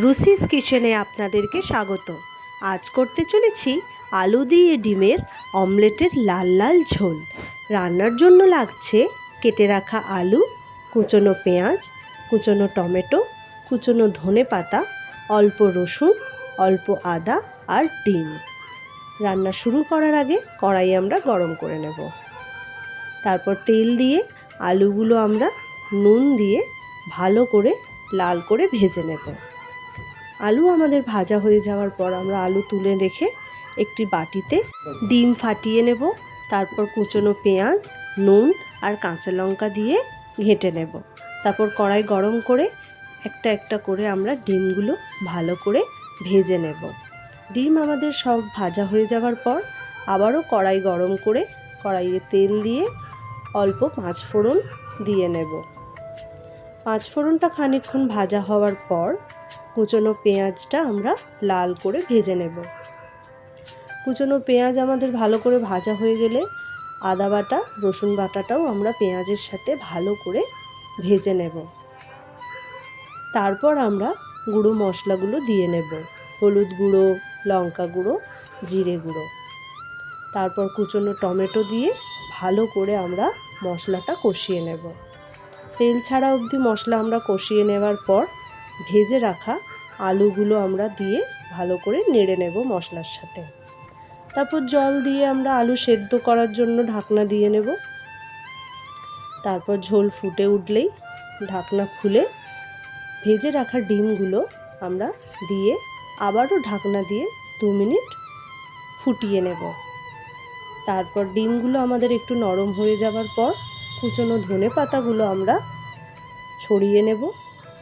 রুসিস কিচেনে আপনাদেরকে স্বাগত। আজ করতে চলেছি আলু দিয়ে ডিমের অমলেটের লাল লাল ঝোল। রান্নার জন্য লাগছে কেটে রাখা আলু, কুচনো পেঁয়াজ, কুচনো টমেটো, কুচনো ধনেপাতা, অল্প রসুন, অল্প আদা আর ডিম। রান্না শুরু করার আগে কড়াই আমরা গরম করে নেব। তারপর তেল দিয়ে আলুগুলো আমরা নুন দিয়ে ভালো করে লাল করে ভেজে নেব। আলু আমাদের ভাজা হয়ে যাওয়ার পর আমরা আলু তুলে রেখে একটি বাটিতে ডিম ফাটিয়ে নেব। তারপর কুচনো পেঁয়াজ, নুন আর কাঁচা লঙ্কা দিয়ে ঘেঁটে নেব। তারপর কড়াই গরম করে একটা একটা করে আমরা ডিমগুলো ভালো করে ভেজে নেব। ডিম আমাদের সব ভাজা হয়ে যাওয়ার পর আবারও কড়াই গরম করে কড়াইয়ে তেল দিয়ে অল্প পাঁচফোড়ন দিয়ে নেব। পাঁচফোড়নটা খানিকক্ষণ ভাজা হওয়ার পর কুচনো পেঁয়াজটা আমরা লাল করে ভেজে নেব। কুচনো পেঁয়াজ আমাদের ভালো করে ভাজা হয়ে গেলে আদা বাটা, রসুন বাটাটাও আমরা পেঁয়াজের সাথে ভালো করে ভেজে নেব। তারপর আমরা গুঁড়ো মশলাগুলো দিয়ে নেব। হলুদ গুঁড়ো, লঙ্কা গুঁড়ো, জিরে গুঁড়ো। তারপর কুচনো টমেটো দিয়ে ভালো করে আমরা মশলাটা কষিয়ে নেব। তেল ছাড়া অবধি মশলা আমরা কষিয়ে নেওয়ার পর ভেজে রাখা আলুগুলো আমরা দিয়ে ভালো করে নেড়ে নেব মশলার সাথে। তারপর জল দিয়ে আমরা আলু সেদ্ধ করার জন্য ঢাকনা দিয়ে নেব। তারপর ঝোল ফুটে উঠলেই ঢাকনা খুলে ভেজে রাখা ডিমগুলো আমরা দিয়ে আবারও ঢাকনা দিয়ে 2 মিনিট ফুটিয়ে নেব। তারপর ডিমগুলো আমাদের একটু নরম হয়ে যাওয়ার পর কুচনো ধনেপাতাগুলো আমরা ছড়িয়ে নেব।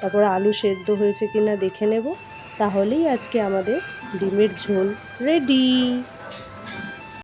তারপর আলু সেদ্ধ হয়েছে কিনা দেখে নেব। তাহলেই আজকে আমাদের ডিমের ঝোল রেডি।